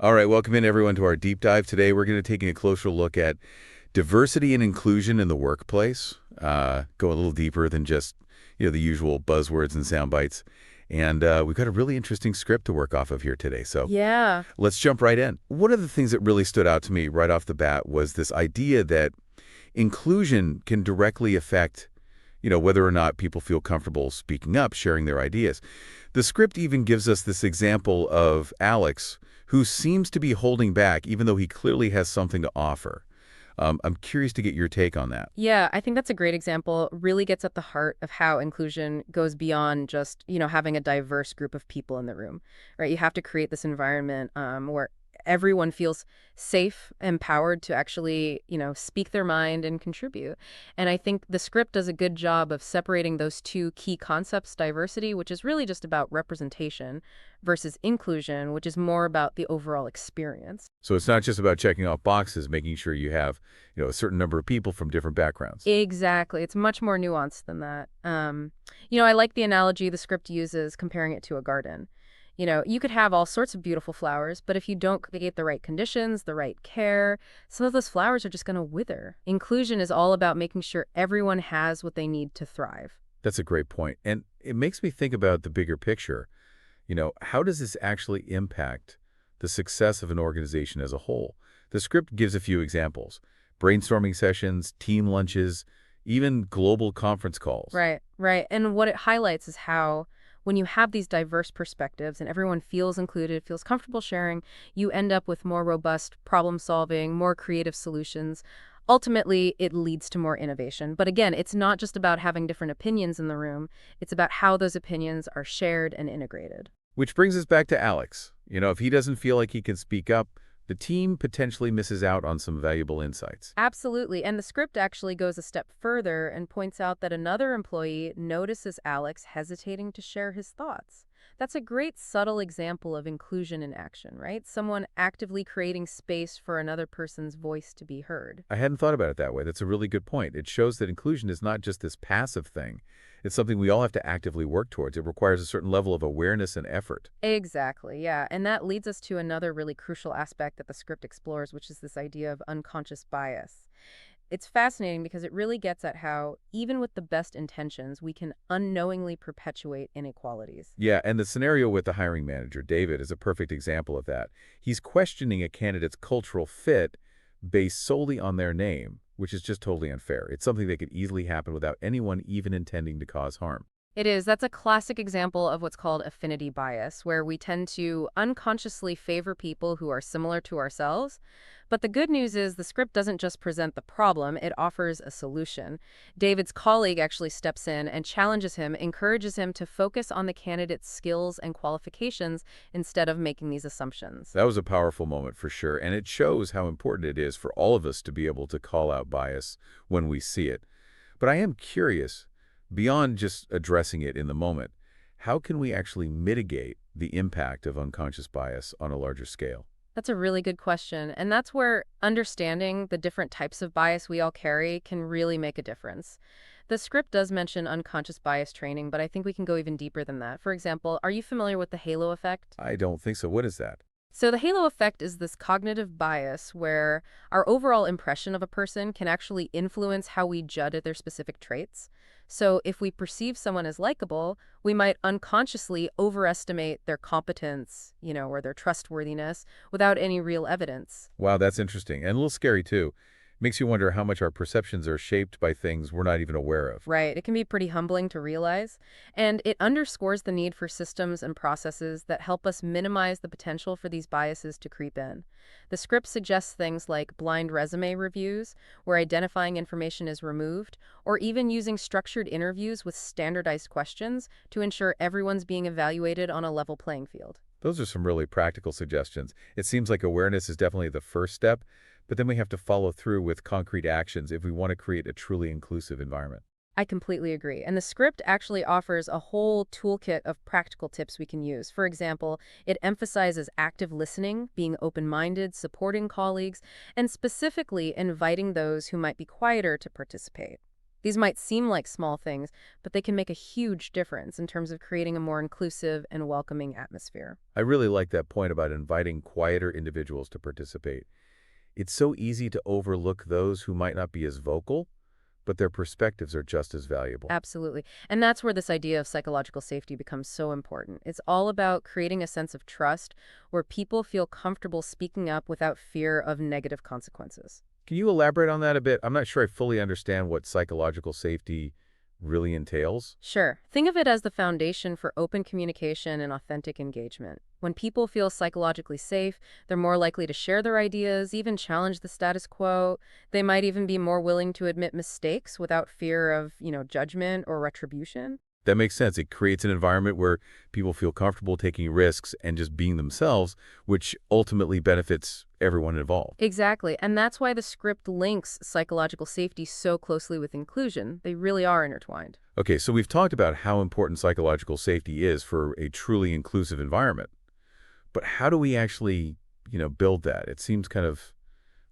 All right, welcome in everyone to our deep dive. Today we're going to take a closer look at diversity and inclusion in the workplace. Go a little deeper than just the usual buzzwords and sound bites. And we've got a really interesting script to work off of here today. So Yeah. let's jump right in. One of the things that really stood out to me right off the bat was this idea that inclusion can directly affect whether or not people feel comfortable speaking up, sharing their ideas. The script even gives us this example of Alex, who seems to be holding back, even though he clearly has something to offer. I'm curious to get your take on that. Yeah, I think that's a great example. Really gets at the heart of how inclusion goes beyond just, having a diverse group of people in the room, right? You have to create this environment where everyone feels safe, empowered to actually, speak their mind and contribute. And I think the script does a good job of separating those two key concepts, diversity, which is really just about representation, versus inclusion, which is more about the overall experience. So it's not just about checking off boxes, making sure you have a certain number of people from different backgrounds. Exactly. It's much more nuanced than that. I like the analogy the script uses comparing it to a garden. You could have all sorts of beautiful flowers, but if you don't create the right conditions, the right care, some of those flowers are just going to wither. Inclusion is all about making sure everyone has what they need to thrive. That's a great point. And it makes me think about the bigger picture. How does this actually impact the success of an organization as a whole? The script gives a few examples: brainstorming sessions, team lunches, even global conference calls. Right, right. And what it highlights is how when you have these diverse perspectives and everyone feels included, feels comfortable sharing, you end up with more robust problem solving, more creative solutions. Ultimately, it leads to more innovation. But again, it's not just about having different opinions in the room. It's about how those opinions are shared and integrated. Which brings us back to Alex. If he doesn't feel like he can speak up, the team potentially misses out on some valuable insights. Absolutely. And the script actually goes a step further and points out that another employee notices Alex hesitating to share his thoughts. That's a great subtle example of inclusion in action, right? Someone actively creating space for another person's voice to be heard. I hadn't thought about it that way. That's a really good point. It shows that inclusion is not just this passive thing. It's something we all have to actively work towards. It requires a certain level of awareness and effort. Exactly, yeah. And that leads us to another really crucial aspect that the script explores, which is this idea of unconscious bias. It's fascinating because it really gets at how, even with the best intentions, we can unknowingly perpetuate inequalities. Yeah, and the scenario with the hiring manager, David, is a perfect example of that. He's questioning a candidate's cultural fit based solely on their name, which is just totally unfair. It's something that could easily happen without anyone even intending to cause harm. It is. That's a classic example of what's called affinity bias, where we tend to unconsciously favor people who are similar to ourselves. But the good news is the script doesn't just present the problem, it offers a solution. David's colleague actually steps in and challenges him, encourages him to focus on the candidate's skills and qualifications instead of making these assumptions. That was a powerful moment for sure, and it shows how important it is for all of us to be able to call out bias when we see it. But I am curious, beyond just addressing it in the moment, how can we actually mitigate the impact of unconscious bias on a larger scale? That's a really good question. And that's where understanding the different types of bias we all carry can really make a difference. The script does mention unconscious bias training, but I think we can go even deeper than that. For example, are you familiar with the halo effect? I don't think so. What is that? So the halo effect is this cognitive bias where our overall impression of a person can actually influence how we judge their specific traits. So if we perceive someone as likable, we might unconsciously overestimate their competence, or their trustworthiness without any real evidence. Wow, that's interesting, and a little scary too. Makes you wonder how much our perceptions are shaped by things we're not even aware of. Right. It can be pretty humbling to realize. And it underscores the need for systems and processes that help us minimize the potential for these biases to creep in. The script suggests things like blind resume reviews, where identifying information is removed, or even using structured interviews with standardized questions to ensure everyone's being evaluated on a level playing field. Those are some really practical suggestions. It seems like awareness is definitely the first step, but then we have to follow through with concrete actions if we want to create a truly inclusive environment. I completely agree. And the script actually offers a whole toolkit of practical tips we can use. For example, it emphasizes active listening, being open-minded, supporting colleagues, and specifically inviting those who might be quieter to participate. These might seem like small things, but they can make a huge difference in terms of creating a more inclusive and welcoming atmosphere. I really like that point about inviting quieter individuals to participate. It's so easy to overlook those who might not be as vocal, but their perspectives are just as valuable. Absolutely. And that's where this idea of psychological safety becomes so important. It's all about creating a sense of trust where people feel comfortable speaking up without fear of negative consequences. Can you elaborate on that a bit? I'm not sure I fully understand what psychological safety really entails. Sure. Think of it as the foundation for open communication and authentic engagement. When people feel psychologically safe, they're more likely to share their ideas, even challenge the status quo. They might even be more willing to admit mistakes without fear of, judgment or retribution. That makes sense. It creates an environment where people feel comfortable taking risks and just being themselves, which ultimately benefits everyone involved. Exactly. And that's why the script links psychological safety so closely with inclusion. They really are intertwined. Okay, so we've talked about how important psychological safety is for a truly inclusive environment. But how do we actually, build that? It seems kind of,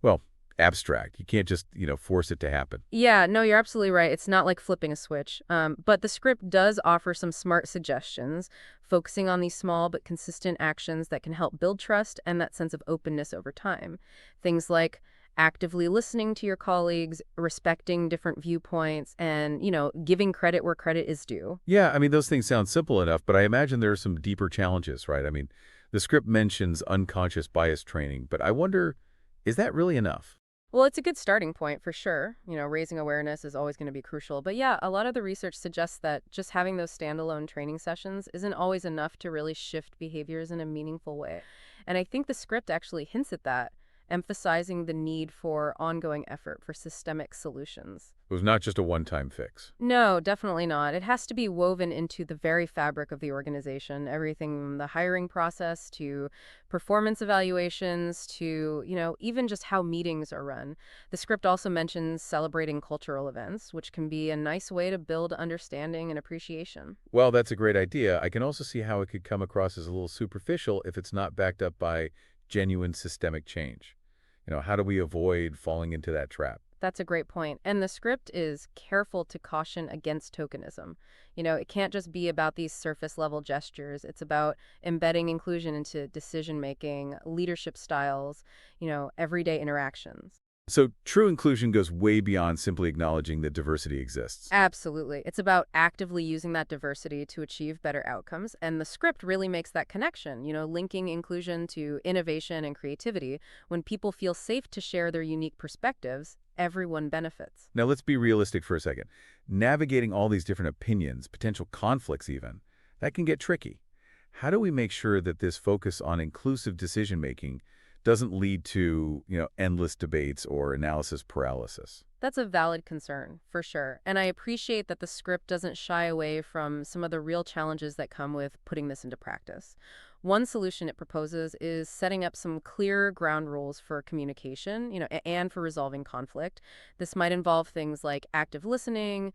well, abstract. You can't just, force it to happen. Yeah, no, you're absolutely right. It's not like flipping a switch. But the script does offer some smart suggestions, focusing on these small but consistent actions that can help build trust and that sense of openness over time. Things like actively listening to your colleagues, respecting different viewpoints, and, giving credit where credit is due. Yeah, I mean, those things sound simple enough, but I imagine there are some deeper challenges, right? I mean, the script mentions unconscious bias training, but I wonder, is that really enough? Well, it's a good starting point for sure. Raising awareness is always going to be crucial. But yeah, a lot of the research suggests that just having those standalone training sessions isn't always enough to really shift behaviors in a meaningful way. And I think the script actually hints at that, emphasizing the need for ongoing effort for systemic solutions. It was not just a one-time fix. No, definitely not. It has to be woven into the very fabric of the organization, everything from the hiring process to performance evaluations to, even just how meetings are run. The script also mentions celebrating cultural events, which can be a nice way to build understanding and appreciation. Well, that's a great idea. I can also see how it could come across as a little superficial if it's not backed up by genuine systemic change. How do we avoid falling into that trap? That's a great point. And the script is careful to caution against tokenism. It can't just be about these surface level gestures. It's about embedding inclusion into decision making, leadership styles, everyday interactions. So true inclusion goes way beyond simply acknowledging that diversity exists. Absolutely. It's about actively using that diversity to achieve better outcomes. And the script really makes that connection, linking inclusion to innovation and creativity. When people feel safe to share their unique perspectives, everyone benefits. Now let's be realistic for a second. Navigating all these different opinions, potential conflicts even, that can get tricky. How do we make sure that this focus on inclusive decision-making doesn't lead to, endless debates or analysis paralysis? That's a valid concern, for sure. And I appreciate that the script doesn't shy away from some of the real challenges that come with putting this into practice. One solution it proposes is setting up some clear ground rules for communication, and for resolving conflict. This might involve things like active listening,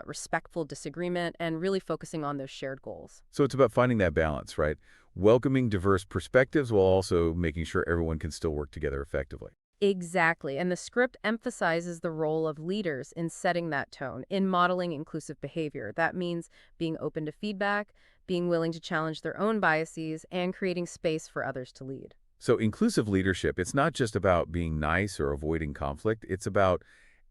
respectful disagreement, and really focusing on those shared goals. So it's about finding that balance, right? Welcoming diverse perspectives while also making sure everyone can still work together effectively. Exactly. And the script emphasizes the role of leaders in setting that tone, in modeling inclusive behavior. That means being open to feedback, being willing to challenge their own biases, and creating space for others to lead. So inclusive leadership, it's not just about being nice or avoiding conflict. It's about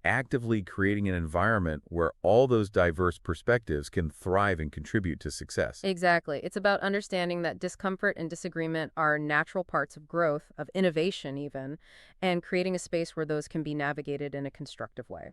actively creating an environment where all those diverse perspectives can thrive and contribute to success. Exactly. It's about understanding that discomfort and disagreement are natural parts of growth, of innovation even, and creating a space where those can be navigated in a constructive way.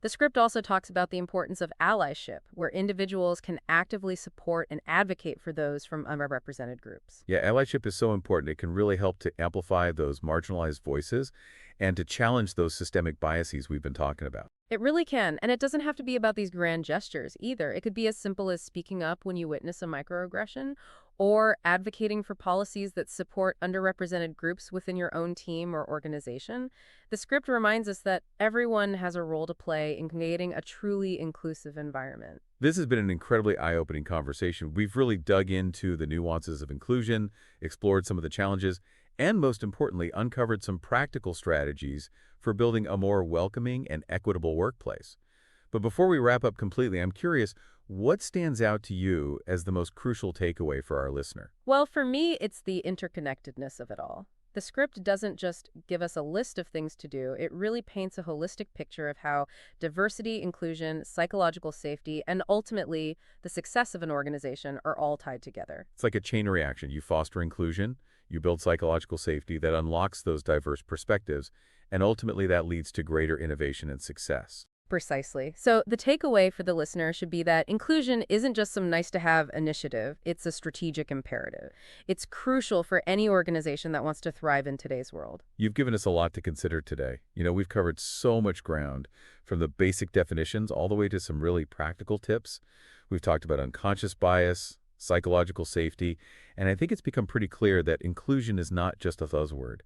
The script also talks about the importance of allyship, where individuals can actively support and advocate for those from underrepresented groups. Yeah, allyship is so important. It can really help to amplify those marginalized voices and to challenge those systemic biases we've been talking about. It really can, and it doesn't have to be about these grand gestures either. It could be as simple as speaking up when you witness a microaggression or advocating for policies that support underrepresented groups within your own team or organization. The script reminds us that everyone has a role to play in creating a truly inclusive environment. This has been an incredibly eye-opening conversation. We've really dug into the nuances of inclusion, explored some of the challenges, and most importantly, uncovered some practical strategies for building a more welcoming and equitable workplace. But before we wrap up completely, I'm curious, what stands out to you as the most crucial takeaway for our listener? Well, for me, it's the interconnectedness of it all. The script doesn't just give us a list of things to do, it really paints a holistic picture of how diversity, inclusion, psychological safety, and ultimately the success of an organization are all tied together. It's like a chain reaction. You foster inclusion, you build psychological safety that unlocks those diverse perspectives, and ultimately that leads to greater innovation and success. Precisely. So the takeaway for the listener should be that inclusion isn't just some nice to have initiative, it's a strategic imperative. It's crucial for any organization that wants to thrive in today's world. You've given us a lot to consider today. We've covered so much ground, from the basic definitions all the way to some really practical tips. We've talked about unconscious bias, psychological safety, and I think it's become pretty clear that inclusion is not just a buzzword.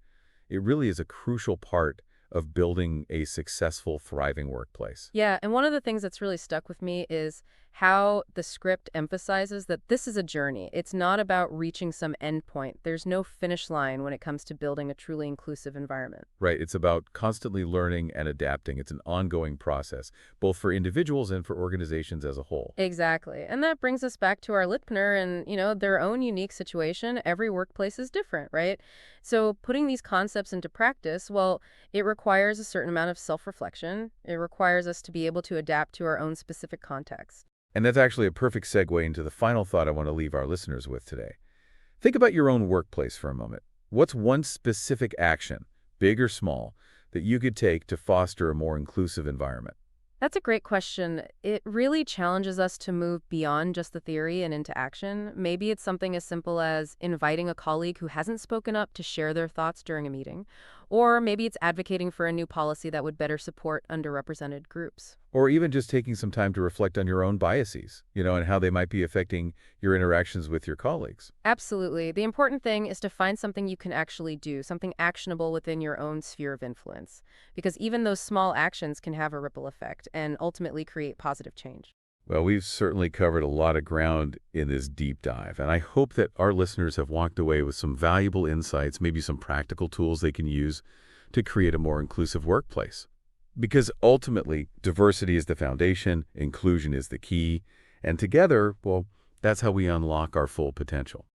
It really is a crucial part of building a successful, thriving workplace. Yeah, and one of the things that's really stuck with me is how the script emphasizes that this is a journey. It's not about reaching some endpoint. There's no finish line when it comes to building a truly inclusive environment. Right. It's about constantly learning and adapting. It's an ongoing process, both for individuals and for organizations as a whole. Exactly. And that brings us back to our listener and, their own unique situation. Every workplace is different, right? So putting these concepts into practice, well, it requires a certain amount of self-reflection. It requires us to be able to adapt to our own specific context. And that's actually a perfect segue into the final thought I want to leave our listeners with today. Think about your own workplace for a moment. What's one specific action, big or small, that you could take to foster a more inclusive environment? That's a great question. It really challenges us to move beyond just the theory and into action. Maybe it's something as simple as inviting a colleague who hasn't spoken up to share their thoughts during a meeting. Or maybe it's advocating for a new policy that would better support underrepresented groups. Or even just taking some time to reflect on your own biases, and how they might be affecting your interactions with your colleagues. Absolutely. The important thing is to find something you can actually do, something actionable within your own sphere of influence. Because even those small actions can have a ripple effect and ultimately create positive change. Well, we've certainly covered a lot of ground in this deep dive, and I hope that our listeners have walked away with some valuable insights, maybe some practical tools they can use to create a more inclusive workplace. Because ultimately, diversity is the foundation, inclusion is the key, and together, well, that's how we unlock our full potential.